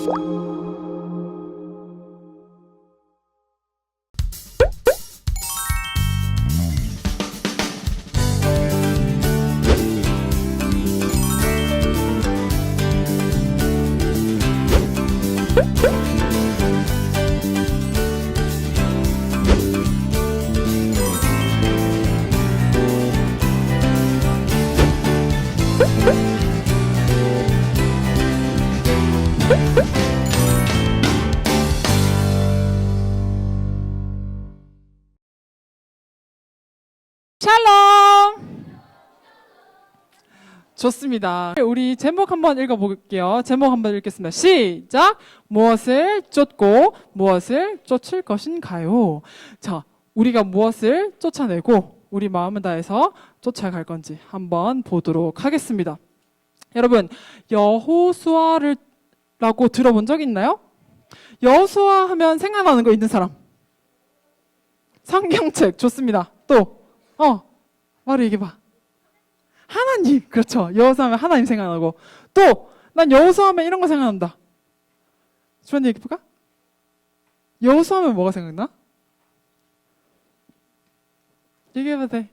샬롬! 좋습니다. 우리 제목 한번 읽어볼게요. 제목 한번 읽겠습니다. 시작! 무엇을 쫓고 무엇을 쫓을 것인가요? 자, 우리가 무엇을 쫓아내고 우리 마음을 다해서 쫓아갈 건지 한번 보도록 하겠습니다. 여러분, 여호수아라고 들어본 적 있나요? 여호수아 하면 생각나는 거 있는 사람? 성경책 좋습니다. 또 바로 얘기해봐. 하나님. 그렇죠. 여호수아 하면 하나님 생각나고, 또 난 여호수아 하면 이런 거 생각난다. 주원이 얘기해볼까? 여호수아 하면 뭐가 생각나? 얘기해봐도 돼.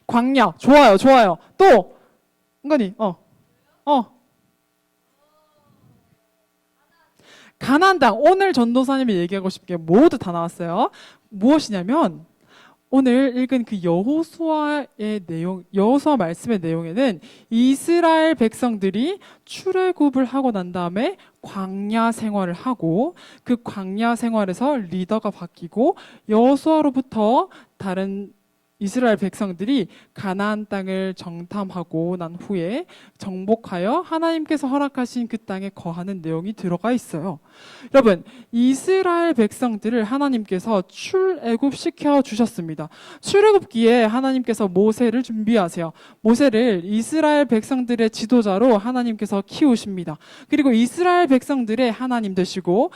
광야. 좋아요. 또 은건이 가나안 땅. 오늘 전도사님이 얘기하고 싶은 게 모두 다 나왔어요. 무엇이냐면 오늘 읽은 그 여호수아의 내용, 여호수아 말씀의 내용에는 이스라엘 백성들이 출애굽을 하고 난 다음에 광야 생활을 하고, 그 광야 생활에서 리더가 바뀌고 여호수아로부터 다른 이스라엘 백성들이 가나안 땅을 정탐하고 난 후에 정복하여 하나님께서 허락하신 그 땅에 거하는 내용이 들어가 있어요. 여러분, 이스라엘 백성들을 하나님께서 출애굽시켜 주셨습니다. 출애굽기에 하나님께서 모세를 준비하세요. 모세를 이스라엘 백성들의 지도자로 하나님께서 키우십니다. 그리고 이스라엘 백성들의 하나님 되시고,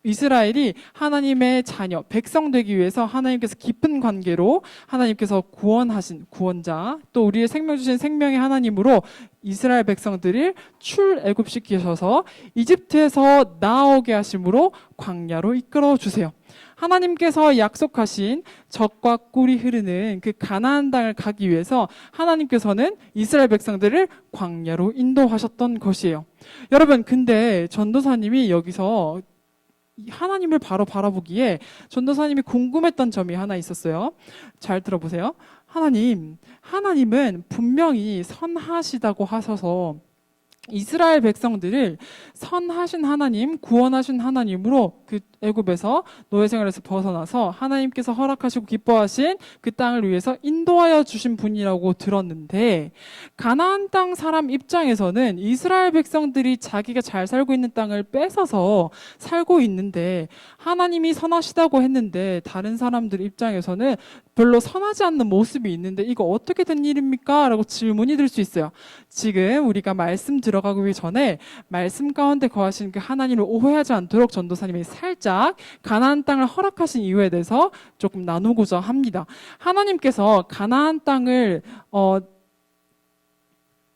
이스라엘이 하나님의 자녀, 백성 되기 위해서 하나님께서 깊은 관계로 하나님께서 구원하신 구원자, 또 우리의 생명 주신 생명의 하나님으로 이스라엘 백성들을 출애굽시키셔서 이집트에서 나오게 하심으로 광야로 이끌어 주세요. 하나님께서 약속하신 젖과 꿀이 흐르는 그 가나안 땅을 가기 위해서 하나님께서는 이스라엘 백성들을 광야로 인도하셨던 것이에요. 여러분, 근데 전도사님이 여기서 하나님을 바로 바라보기에 전도사님이 궁금했던 점이 하나 있었어요. 잘 들어보세요. 하나님은 분명히 선하시다고 하셔서 이스라엘 백성들을 선하신 하나님, 구원하신 하나님으로 그 애굽에서 노예 생활에서 벗어나서 하나님께서 허락하시고 기뻐하신 그 땅을 위해서 인도하여 주신 분이라고 들었는데, 가나안 땅 사람 입장에서는 이스라엘 백성들이 자기가 잘 살고 있는 땅을 뺏어서 살고 있는데, 하나님이 선하시다고 했는데 다른 사람들 입장에서는 별로 선하지 않는 모습이 있는데 이거 어떻게 된 일입니까? 라고 질문이 들 수 있어요. 지금 우리가 말씀 들어가기 전에 말씀 가운데 거하신 그 하나님을 오해하지 않도록 전도사님이 살짝 가나안 땅을 허락하신 이유에 대해서 조금 나누고자 합니다. 하나님께서 가나안 땅을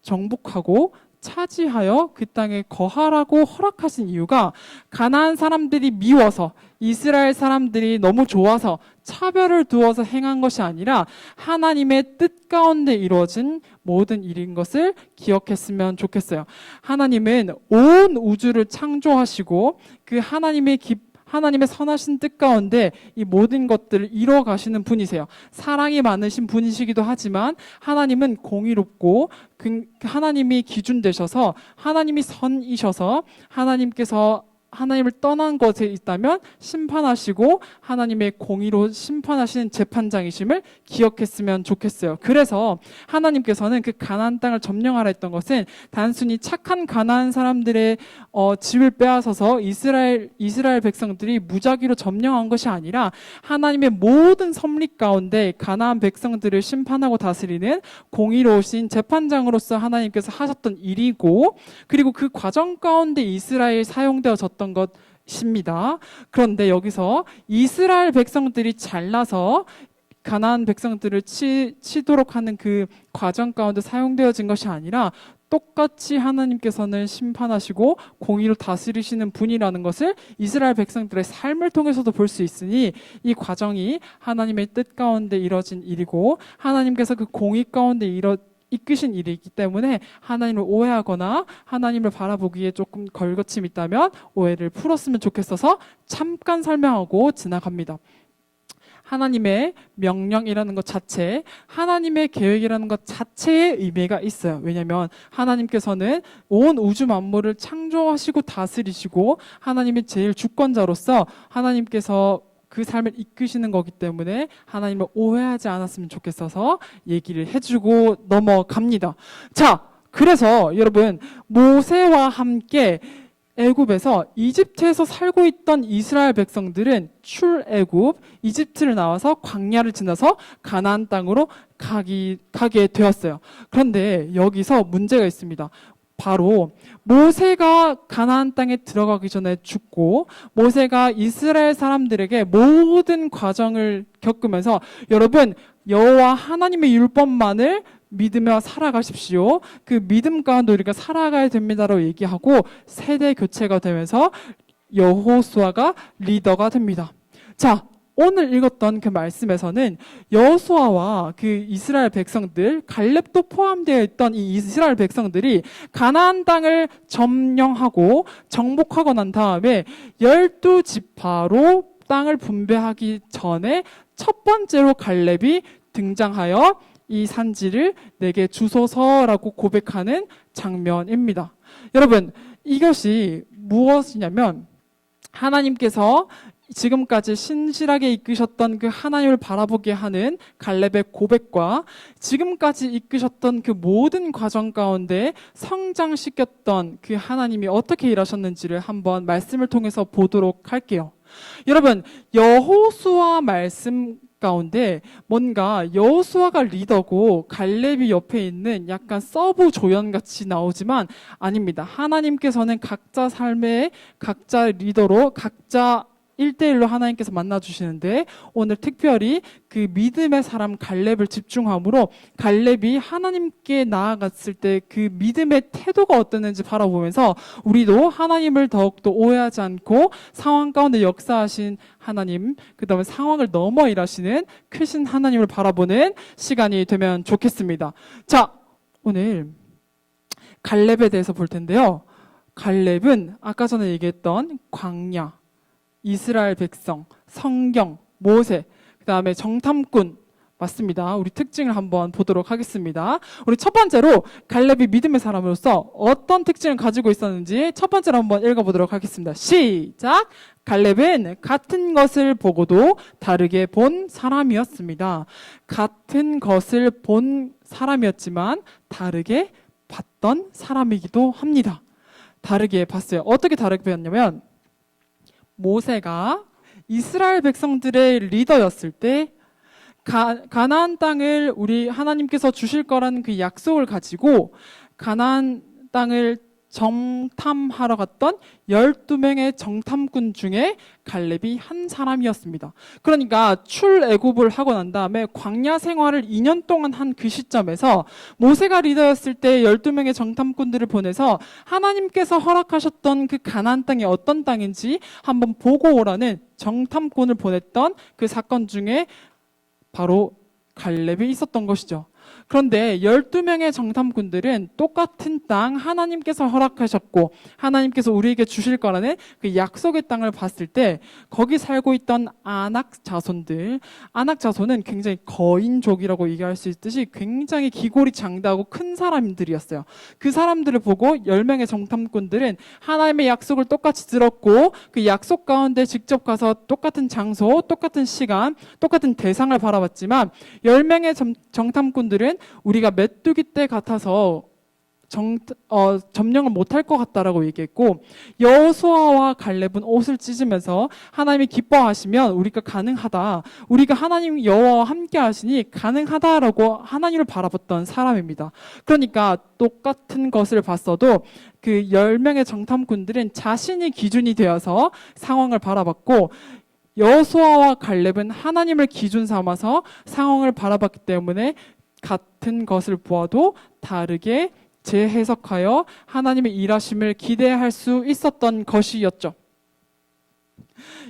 정복하고 차지하여 그 땅에 거하라고 허락하신 이유가 가나안 사람들이 미워서, 이스라엘 사람들이 너무 좋아서 차별을 두어서 행한 것이 아니라 하나님의 뜻 가운데 이루어진 모든 일인 것을 기억했으면 좋겠어요. 하나님은 온 우주를 창조하시고 그 하나님의 선하신 뜻 가운데 이 모든 것들을 이루어 가시는 분이세요. 사랑이 많으신 분이시기도 하지만 하나님은 공의롭고 하나님이 기준 되셔서, 하나님이 선이셔서 하나님께서 하나님을 떠난 것에 있다면 심판하시고 하나님의 공의로 심판하시는 재판장이심을 기억했으면 좋겠어요. 그래서 하나님께서는 그 가나안 땅을 점령하라 했던 것은 단순히 착한 가나안 사람들의 집을 빼앗아서 이스라엘 백성들이 무작위로 점령한 것이 아니라 하나님의 모든 섭리 가운데 가나안 백성들을 심판하고 다스리는 공의로우신 재판장으로서 하나님께서 하셨던 일이고, 그리고 그 과정 가운데 이스라엘이 사용되어졌던 것입니다. 그런데 여기서 이스라엘 백성들이 잘나서 가나안 백성들을 치도록 하는 그 과정 가운데 사용되어진 것이 아니라 똑같이 하나님께서는 심판하시고 공의로 다스리시는 분이라는 것을 이스라엘 백성들의 삶을 통해서도 볼 수 있으니 이 과정이 하나님의 뜻 가운데 이뤄진 일이고 하나님께서 그 공의 가운데 이끄신 일이기 때문에 하나님을 오해하거나 하나님을 바라보기에 조금 걸거침이 있다면 오해를 풀었으면 좋겠어서 잠깐 설명하고 지나갑니다. 하나님의 명령이라는 것 자체, 하나님의 계획이라는 것 자체의 의미가 있어요. 왜냐하면 하나님께서는 온 우주 만물을 창조하시고 다스리시고 하나님의 제일 주권자로서 하나님께서 그 삶을 이끄시는 거기 때문에 하나님을 오해하지 않았으면 좋겠어서 얘기를 해주고 넘어갑니다. 자, 그래서 여러분 모세와 함께 애굽에서 이집트에서 살고 있던 이스라엘 백성들은 출애굽 이집트를 나와서 광야를 지나서 가나안 땅으로 가게 되었어요. 그런데 여기서 문제가 있습니다. 바로 모세가 가나안 땅에 들어가기 전에 죽고 모세가 이스라엘 사람들에게 모든 과정을 겪으면서 여러분 여호와 하나님의 율법만을 믿으며 살아가십시오. 그 믿음 가운데 우리가 살아가야 됩니다라고 얘기하고 세대 교체가 되면서 여호수아가 리더가 됩니다. 자, 오늘 읽었던 그 말씀에서는 여호수아와 그 이스라엘 백성들, 갈렙도 포함되어 있던 이 이스라엘 백성들이 가나안 땅을 점령하고 정복하고 난 다음에 12지파로 땅을 분배하기 전에 첫 번째로 갈렙이 등장하여 이 산지를 내게 주소서라고 고백하는 장면입니다. 여러분, 이것이 무엇이냐면 하나님께서 지금까지 신실하게 이끄셨던 그 하나님을 바라보게 하는 갈렙의 고백과 지금까지 이끄셨던 그 모든 과정 가운데 성장시켰던 그 하나님이 어떻게 일하셨는지를 한번 말씀을 통해서 보도록 할게요. 여러분, 여호수아 말씀 가운데 뭔가 여호수아가 리더고 갈렙이 옆에 있는 약간 서브 조연 같이 나오지만 아닙니다. 하나님께서는 각자 삶의 각자 리더로 각자 1대1로 하나님께서 만나주시는데 오늘 특별히 그 믿음의 사람 갈렙을 집중함으로 갈렙이 하나님께 나아갔을 때 그 믿음의 태도가 어땠는지 바라보면서 우리도 하나님을 더욱더 오해하지 않고 상황 가운데 역사하신 하나님, 그 다음에 상황을 넘어 일하시는 크신 하나님을 바라보는 시간이 되면 좋겠습니다. 자, 오늘 갈렙에 대해서 볼 텐데요. 갈렙은 아까 전에 얘기했던 광야, 이스라엘 백성, 성경, 모세, 그 다음에 정탐꾼 맞습니다. 우리 특징을 한번 보도록 하겠습니다. 우리 첫 번째로 갈렙이 믿음의 사람으로서 어떤 특징을 가지고 있었는지 첫 번째로 한번 읽어보도록 하겠습니다. 시작! 갈렙은 같은 것을 보고도 다르게 본 사람이었습니다. 같은 것을 본 사람이었지만 다르게 봤던 사람이기도 합니다. 다르게 봤어요. 어떻게 다르게 봤냐면 모세가 이스라엘 백성들의 리더였을 때 가나안 땅을 우리 하나님께서 주실 거라는 그 약속을 가지고 가나안 땅을 정탐하러 갔던 12명의 정탐꾼 중에 갈렙이 한 사람이었습니다. 그러니까 출애굽을 하고 난 다음에 광야 생활을 2년 동안 한 그 시점에서 모세가 리더였을 때 12명의 정탐꾼들을 보내서 하나님께서 허락하셨던 그 가나안 땅이 어떤 땅인지 한번 보고 오라는 정탐꾼을 보냈던 그 사건 중에 바로 갈렙이 있었던 것이죠. 그런데 12명의 정탐꾼들은 똑같은 땅 하나님께서 허락하셨고 하나님께서 우리에게 주실 거라는 그 약속의 땅을 봤을 때 거기 살고 있던 아낙 자손들, 아낙 자손은 굉장히 거인족이라고 얘기할 수 있듯이 굉장히 기골이 장대하고 큰 사람들이었어요. 그 사람들을 보고 10명의 정탐꾼들은 하나님의 약속을 똑같이 들었고 그 약속 가운데 직접 가서 똑같은 장소, 똑같은 시간, 똑같은 대상을 바라봤지만 10명의 정탐꾼들은 우리가 메뚜기 때 같아서 점령을 못할 것 같다라고 얘기했고 여호수아와 갈렙은 옷을 찢으면서 하나님이 기뻐하시면 우리가 가능하다, 우리가 하나님 여호와와 함께 하시니 가능하다라고 하나님을 바라봤던 사람입니다. 그러니까 똑같은 것을 봤어도 그 10명의 정탐꾼들은 자신이 기준이 되어서 상황을 바라봤고 여호수아와 갈렙은 하나님을 기준 삼아서 상황을 바라봤기 때문에 같은 것을 보아도 다르게 재해석하여 하나님의 일하심을 기대할 수 있었던 것이었죠.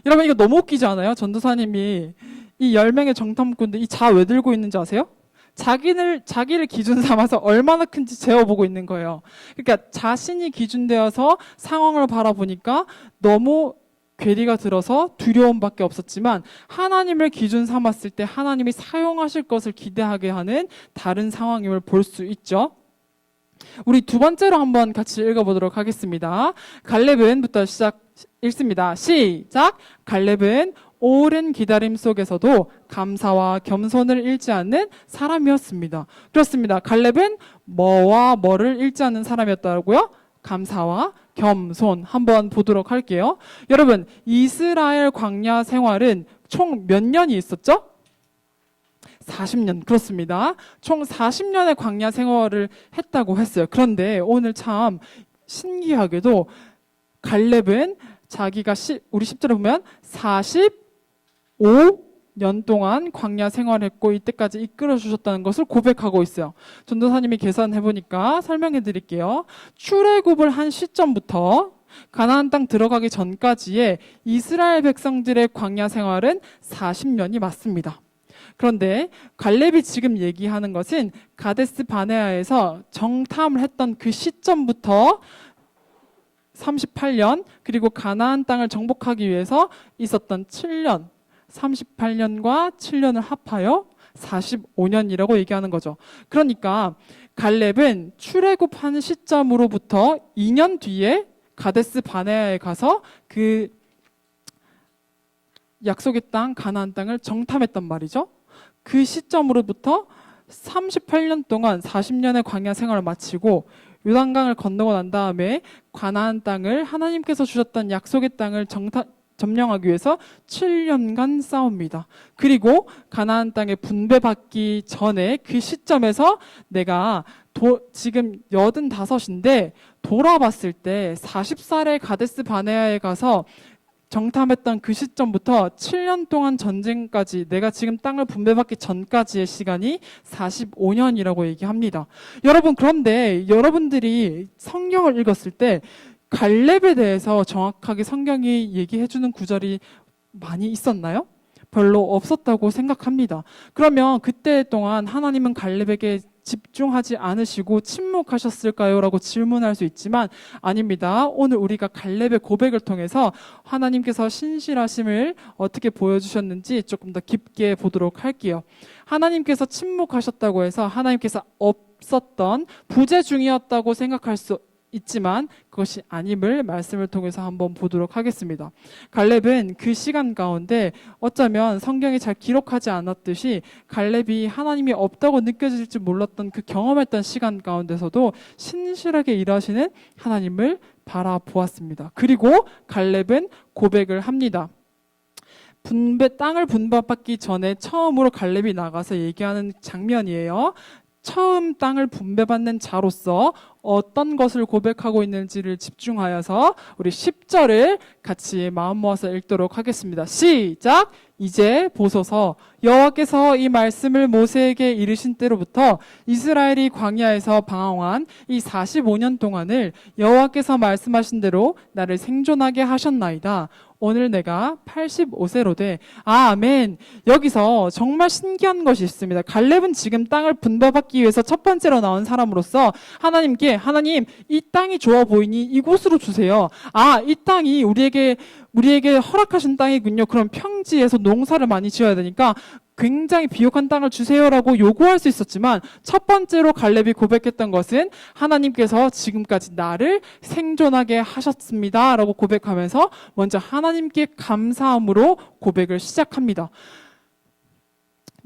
여러분, 이거 너무 웃기지 않아요? 전도사님이 이 10명의 정탐꾼들 이 자 왜 들고 있는지 아세요? 자기를 기준 삼아서 얼마나 큰지 재어보고 있는 거예요. 그러니까 자신이 기준되어서 상황을 바라보니까 너무 괴리가 들어서 두려움밖에 없었지만, 하나님을 기준 삼았을 때 하나님이 사용하실 것을 기대하게 하는 다른 상황임을 볼 수 있죠. 우리 두 번째로 한번 같이 읽어보도록 하겠습니다. 갈렙은부터 읽습니다. 시작! 갈렙은 오랜 기다림 속에서도 감사와 겸손을 잃지 않는 사람이었습니다. 그렇습니다. 갈렙은 뭐와 뭐를 잃지 않는 사람이었다고요? 감사와 겸손. 한번 보도록 할게요. 여러분, 이스라엘 광야 생활은 총 몇 년이 있었죠? 40년. 그렇습니다. 총 40년의 광야 생활을 했다고 했어요. 그런데 오늘 참 신기하게도 갈렙은 자기가 우리 10절에 보면 45년 동안 광야 생활했고 이때까지 이끌어 주셨다는 것을 고백하고 있어요. 전도사님이 계산해 보니까 설명해 드릴게요. 출애굽을 한 시점부터 가나안 땅 들어가기 전까지의 이스라엘 백성들의 광야 생활은 40년이 맞습니다. 그런데 갈렙이 지금 얘기하는 것은 가데스 바네아에서 정탐을 했던 그 시점부터 38년, 그리고 가나안 땅을 정복하기 위해서 있었던 7년, 38년과 7년을 합하여 45년이라고 얘기하는 거죠. 그러니까 갈렙은 출애굽한 시점으로부터 2년 뒤에 가데스 바네아에 가서 그 약속의 땅, 가나안 땅을 정탐했단 말이죠. 그 시점으로부터 38년 동안 40년의 광야 생활을 마치고 요단강을 건너고 난 다음에 가나안 땅을, 하나님께서 주셨던 약속의 땅을 점령하기 위해서 7년간 싸웁니다. 그리고 가나안 땅에 분배받기 전에 그 시점에서 내가 지금 85인데 돌아봤을 때 40살의 가데스 바네아에 가서 정탐했던 그 시점부터 7년 동안 전쟁까지, 내가 지금 땅을 분배받기 전까지의 시간이 45년이라고 얘기합니다. 여러분, 그런데 여러분들이 성경을 읽었을 때 갈렙에 대해서 정확하게 성경이 얘기해주는 구절이 많이 있었나요? 별로 없었다고 생각합니다. 그러면 그때 동안 하나님은 갈렙에게 집중하지 않으시고 침묵하셨을까요? 라고 질문할 수 있지만 아닙니다. 오늘 우리가 갈렙의 고백을 통해서 하나님께서 신실하심을 어떻게 보여주셨는지 조금 더 깊게 보도록 할게요. 하나님께서 침묵하셨다고 해서 하나님께서 없었던 부재 중이었다고 생각할 수 있지만 그것이 아님을 말씀을 통해서 한번 보도록 하겠습니다. 갈렙은 그 시간 가운데 어쩌면 성경이 잘 기록하지 않았듯이 갈렙이 하나님이 없다고 느껴질지 몰랐던 그 경험했던 시간 가운데서도 신실하게 일하시는 하나님을 바라보았습니다. 그리고 갈렙은 고백을 합니다. 땅을 분배받기 전에 처음으로 갈렙이 나가서 얘기하는 장면이에요. 처음 땅을 분배받는 자로서 어떤 것을 고백하고 있는지를 집중하여서 우리 10절을 같이 마음 모아서 읽도록 하겠습니다. 시작! 이제 보소서, 여호와께서 이 말씀을 모세에게 이르신 때로부터 이스라엘이 광야에서 방황한 이 45년 동안을 여호와께서 말씀하신 대로 나를 생존하게 하셨나이다. 오늘 내가 85세로 돼. 아멘. 여기서 정말 신기한 것이 있습니다. 갈렙은 지금 땅을 분배받기 위해서 첫 번째로 나온 사람으로서 하나님께, 하나님, 이 땅이 좋아 보이니 이곳으로 주세요. 이 땅이 우리에게 허락하신 땅이군요. 그럼 평지에서 농사를 많이 지어야 되니까 굉장히 비옥한 땅을 주세요라고 요구할 수 있었지만 첫 번째로 갈렙이 고백했던 것은 하나님께서 지금까지 나를 생존하게 하셨습니다 라고 고백하면서 먼저 하나님께 감사함으로 고백을 시작합니다.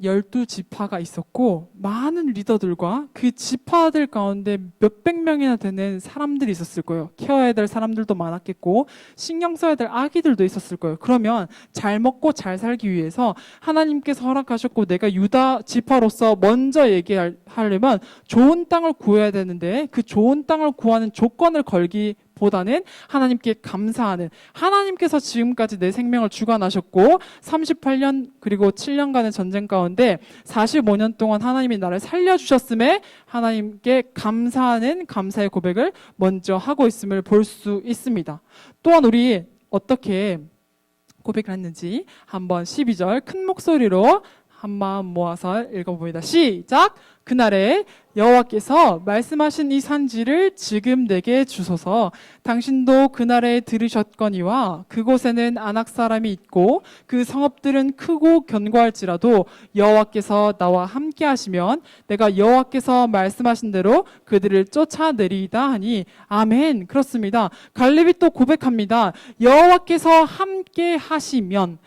12지파가 있었고 많은 리더들과 그 지파들 가운데 몇백 명이나 되는 사람들이 있었을 거예요. 케어해야 될 사람들도 많았겠고 신경 써야 될 아기들도 있었을 거예요. 그러면 잘 먹고 잘 살기 위해서 하나님께서 허락하셨고 내가 유다 지파로서 먼저 얘기하려면 좋은 땅을 구해야 되는데 그 좋은 땅을 구하는 조건을 걸기 보다는 하나님께 감사하는, 하나님께서 지금까지 내 생명을 주관하셨고 38년 그리고 7년간의 전쟁 가운데 45년 동안 하나님이 나를 살려주셨음에 하나님께 감사하는 감사의 고백을 먼저 하고 있음을 볼 수 있습니다. 또한 우리 어떻게 고백을 했는지 한번 12절 큰 목소리로 한 마음 모아서 읽어봅니다. 시작! 그날에 여호와께서 말씀하신 이 산지를 지금 내게 주소서. 당신도 그날에 들으셨거니와 그곳에는 아낙 사람이 있고 그 성읍들은 크고 견고할지라도 여호와께서 나와 함께 하시면 내가 여호와께서 말씀하신 대로 그들을 쫓아내리이다 하니 아멘. 그렇습니다. 갈렙이 또 고백합니다. 여호와께서 함께 하시면,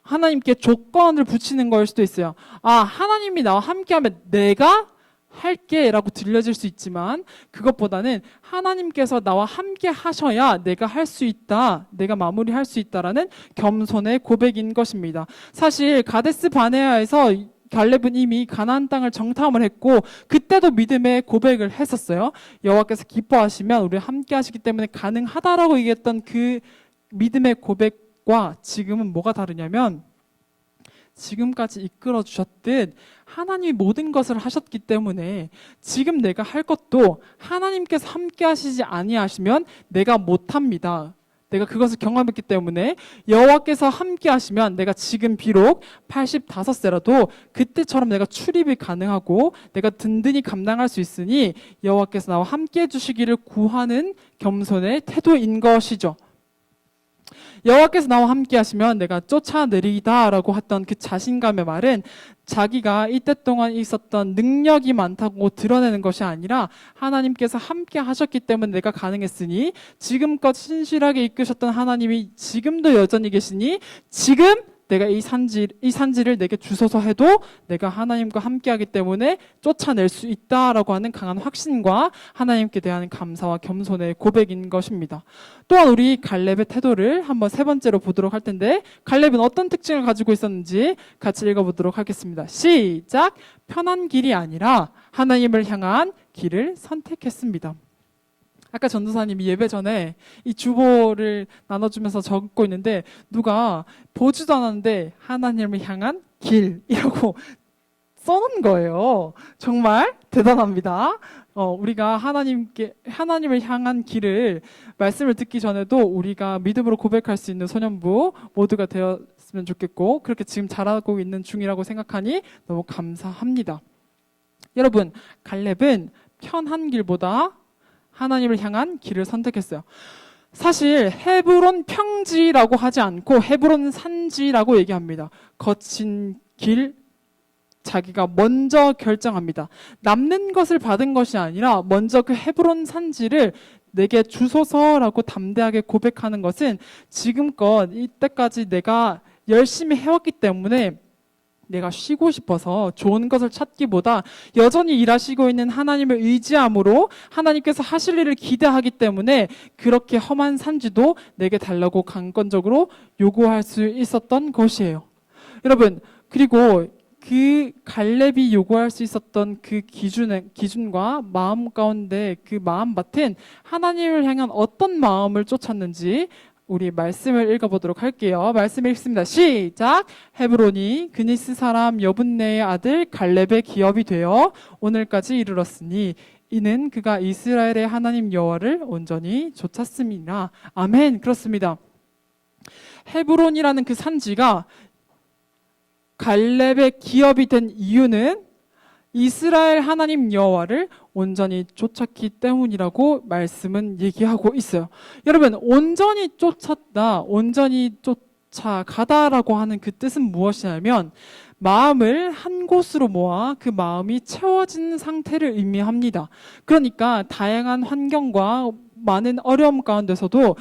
하나님께 조건을 붙이는 걸 수도 있어요. 하나님이 나와 함께하면 내가 할게 라고 들려질 수 있지만, 그것보다는 하나님께서 나와 함께 하셔야 내가 할 수 있다, 내가 마무리할 수 있다라는 겸손의 고백인 것입니다. 사실 가데스 바네아에서 갈렙은 이미 가나안 땅을 정탐을 했고 그때도 믿음의 고백을 했었어요. 여호와께서 기뻐하시면 우리와 함께 하시기 때문에 가능하다라고 얘기했던 그 믿음의 고백 과 지금은 뭐가 다르냐면, 지금까지 이끌어 주셨듯 하나님이 모든 것을 하셨기 때문에 지금 내가 할 것도 하나님께서 함께 하시지 아니하시면 내가 못합니다. 내가 그것을 경험했기 때문에 여호와께서 함께 하시면 내가 지금 비록 85세라도 그때처럼 내가 출입이 가능하고 내가 든든히 감당할 수 있으니 여호와께서 나와 함께 해주시기를 구하는 겸손의 태도인 것이죠. 여호와께서 나와 함께 하시면 내가 쫓아내리이다 라고 했던 그 자신감의 말은 자기가 이때 동안 있었던 능력이 많다고 드러내는 것이 아니라 하나님께서 함께 하셨기 때문에 내가 가능했으니, 지금껏 신실하게 이끄셨던 하나님이 지금도 여전히 계시니 지금 내가 이 산지를 내게 주소서 해도 내가 하나님과 함께하기 때문에 쫓아낼 수 있다라고 하는 강한 확신과 하나님께 대한 감사와 겸손의 고백인 것입니다. 또한 우리 갈렙의 태도를 한번 세 번째로 보도록 할 텐데, 갈렙은 어떤 특징을 가지고 있었는지 같이 읽어보도록 하겠습니다. 시작! 편한 길이 아니라 하나님을 향한 길을 선택했습니다. 아까 전도사님이 예배 전에 이 주보를 나눠주면서 적고 있는데 누가 보지도 않았는데 하나님을 향한 길이라고 써놓은 거예요. 정말 대단합니다. 우리가 하나님을 향한 길을 말씀을 듣기 전에도 우리가 믿음으로 고백할 수 있는 소년부 모두가 되었으면 좋겠고, 그렇게 지금 잘하고 있는 중이라고 생각하니 너무 감사합니다. 여러분, 갈렙은 편한 길보다 하나님을 향한 길을 선택했어요. 사실 헤브론 평지라고 하지 않고 헤브론 산지라고 얘기합니다. 거친 길, 자기가 먼저 결정합니다. 남는 것을 받은 것이 아니라 먼저 그 헤브론 산지를 내게 주소서라고 담대하게 고백하는 것은 지금껏 이때까지 내가 열심히 해왔기 때문에 내가 쉬고 싶어서 좋은 것을 찾기보다 여전히 일하시고 있는 하나님을 의지함으로 하나님께서 하실 일을 기대하기 때문에 그렇게 험한 산지도 내게 달라고 강권적으로 요구할 수 있었던 것이에요. 여러분, 그리고 그 갈렙이 요구할 수 있었던 그 기준과 마음 가운데 그 마음밭은 하나님을 향한 어떤 마음을 쫓았는지 우리 말씀을 읽어보도록 할게요. 말씀 읽습니다. 시작! 헤브론이 그니스 사람 여분네의 아들 갈렙의 기업이 되어 오늘까지 이르렀으니 이는 그가 이스라엘의 하나님 여호와를 온전히 좇았음이라. 아멘. 그렇습니다. 헤브론이라는 그 산지가 갈렙의 기업이 된 이유는 이스라엘 하나님 여호와를 온전히 쫓았기 때문이라고 말씀은 얘기하고 있어요. 여러분, 온전히 쫓았다, 온전히 쫓아가다라고 하는 그 뜻은 무엇이냐면 마음을 한 곳으로 모아 그 마음이 채워진 상태를 의미합니다. 그러니까 다양한 환경과 많은 어려움 가운데서도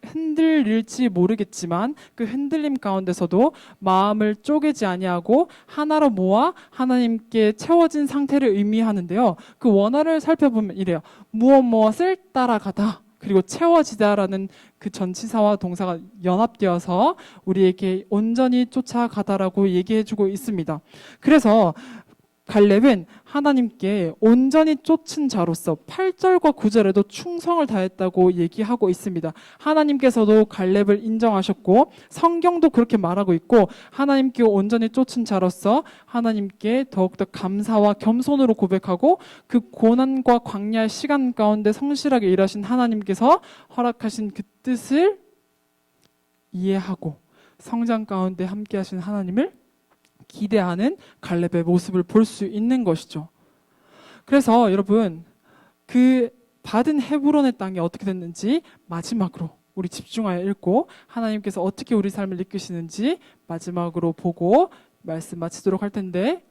흔들릴지 모르겠지만 그 흔들림 가운데서도 마음을 쪼개지 아니하고 하나로 모아 하나님께 채워진 상태를 의미하는데요. 그 원어를 살펴보면 이래요. 무엇을 따라가다, 그리고 채워지다라는 그 전치사와 동사가 연합되어서 우리에게 온전히 쫓아가다라고 얘기해주고 있습니다. 그래서 갈렙은 하나님께 온전히 쫓은 자로서 8절과 9절에도 충성을 다했다고 얘기하고 있습니다. 하나님께서도 갈렙을 인정하셨고 성경도 그렇게 말하고 있고 하나님께 온전히 쫓은 자로서 하나님께 더욱더 감사와 겸손으로 고백하고 그 고난과 광야의 시간 가운데 성실하게 일하신 하나님께서 허락하신 그 뜻을 이해하고 성장 가운데 함께 하신 하나님을 기대하는 갈렙의 모습을 볼 수 있는 것이죠. 그래서 여러분, 그 받은 헤브론의 땅이 어떻게 됐는지 마지막으로 우리 집중하여 읽고 하나님께서 어떻게 우리 삶을 이끄시는지 마지막으로 보고 말씀 마치도록 할 텐데,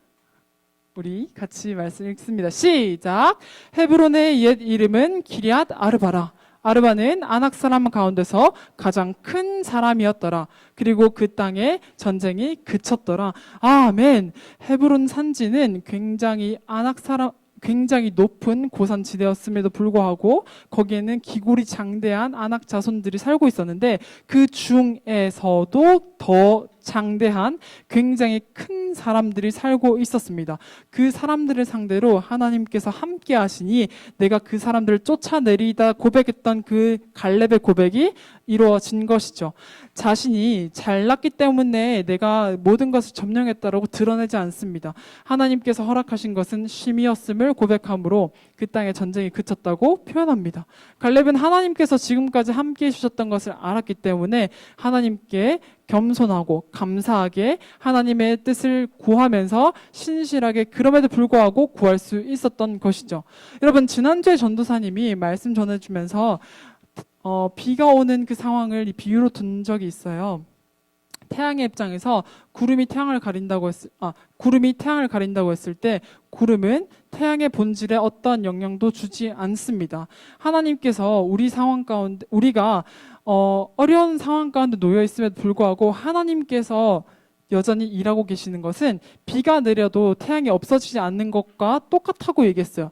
우리 같이 말씀 읽습니다. 시작! 헤브론의 옛 이름은 기럇 아르바라. 아르바는 아낙 사람 가운데서 가장 큰 사람이었더라. 그리고 그 땅에 전쟁이 그쳤더라. 아멘. 헤브론 산지는 굉장히 높은 고산지대였음에도 불구하고 거기에는 기골이 장대한 아낙 자손들이 살고 있었는데 그 중에서도 더 장대한 굉장히 큰 사람들이 살고 있었습니다. 그 사람들을 상대로 하나님께서 함께 하시니 내가 그 사람들을 쫓아내리다 고백했던 그 갈렙의 고백이 이루어진 것이죠. 자신이 잘났기 때문에 내가 모든 것을 점령했다라고 드러내지 않습니다. 하나님께서 허락하신 것은 쉼이었음을 고백함으로 그 땅에 전쟁이 그쳤다고 표현합니다. 갈렙은 하나님께서 지금까지 함께 해주셨던 것을 알았기 때문에 하나님께 겸손하고 감사하게 하나님의 뜻을 구하면서 신실하게 그럼에도 불구하고 구할 수 있었던 것이죠. 여러분, 지난주에 전도사님이 말씀 전해주면서 비가 오는 그 상황을 비유로 든 적이 있어요. 태양의 입장에서 구름이 태양을 가린다고 했을 때 구름은 태양의 본질에 어떠한 영향도 주지 않습니다. 하나님께서 우리 상황 가운데 우리가 어려운 상황 가운데 놓여 있음에도 불구하고 하나님께서 여전히 일하고 계시는 것은 비가 내려도 태양이 없어지지 않는 것과 똑같다고 얘기했어요.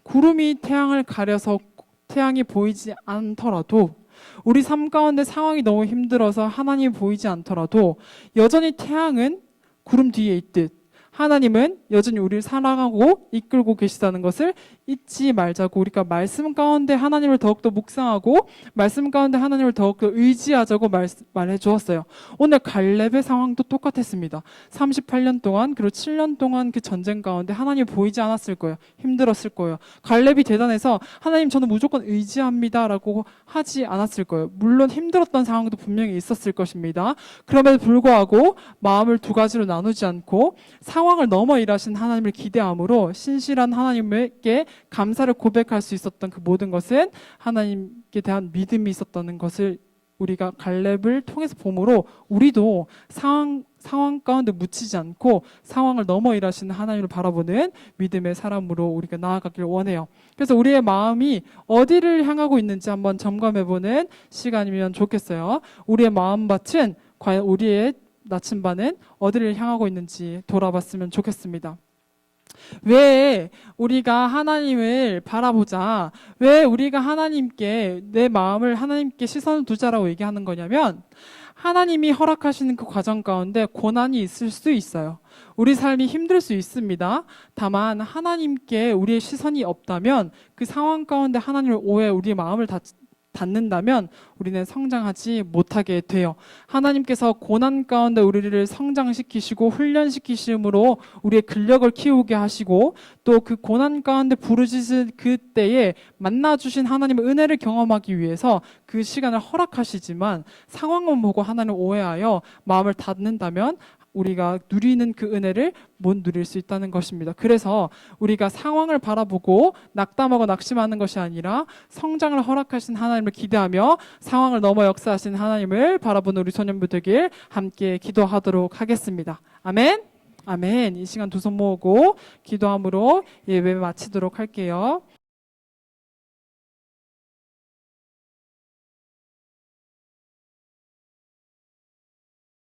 구름이 태양을 가려서 태양이 보이지 않더라도 우리 삶 가운데 상황이 너무 힘들어서 하나님이 보이지 않더라도 여전히 태양은 구름 뒤에 있듯 하나님은 여전히 우리를 사랑하고 이끌고 계시다는 것을 잊지 말자고 우리가 말씀 가운데 하나님을 더욱더 묵상하고 말씀 가운데 하나님을 더욱더 의지하자고 말해 주었어요. 오늘 갈렙의 상황도 똑같았습니다. 38년 동안 그리고 7년 동안 그 전쟁 가운데 하나님이 보이지 않았을 거예요. 힘들었을 거예요. 갈렙이 대단해서 하나님 저는 무조건 의지합니다 라고 하지 않았을 거예요. 물론 힘들었던 상황도 분명히 있었을 것입니다. 그럼에도 불구하고 마음을 두 가지로 나누지 않고 상황을 넘어 일하신 하나님을 기대함으로 신실한 하나님께 감사를 고백할 수 있었던 그 모든 것은 하나님께 대한 믿음이 있었다는 것을 우리가 갈렙을 통해서 보므로 우리도 상황 가운데 묻히지 않고 상황을 넘어 일하시는 하나님을 바라보는 믿음의 사람으로 우리가 나아가길 원해요. 그래서 우리의 마음이 어디를 향하고 있는지 한번 점검해보는 시간이면 좋겠어요. 우리의 마음밭은 과연 우리의 나침반은 어디를 향하고 있는지 돌아봤으면 좋겠습니다. 왜 우리가 하나님을 바라보자, 왜 우리가 하나님께 내 마음을 하나님께 시선을 두자라고 얘기하는 거냐면 하나님이 허락하시는 그 과정 가운데 고난이 있을 수 있어요. 우리 삶이 힘들 수 있습니다. 다만 하나님께 우리의 시선이 없다면 그 상황 가운데 하나님을 오해 우리의 마음을 닫는다면 우리는 성장하지 못하게 돼요. 하나님께서 고난 가운데 우리를 성장시키시고 훈련시키심으로 우리의 근력을 키우게 하시고 또 그 고난 가운데 부르짖은 그때에 만나주신 하나님의 은혜를 경험하기 위해서 그 시간을 허락하시지만 상황만 보고 하나님을 오해하여 마음을 닫는다면 우리가 누리는 그 은혜를 못 누릴 수 있다는 것입니다. 그래서 우리가 상황을 바라보고 낙담하고 낙심하는 것이 아니라 성장을 허락하신 하나님을 기대하며 상황을 넘어 역사하신 하나님을 바라보는 우리 소년부 되길 함께 기도하도록 하겠습니다. 아멘. 아멘. 이 시간 두 손 모으고 기도함으로 예배 마치도록 할게요.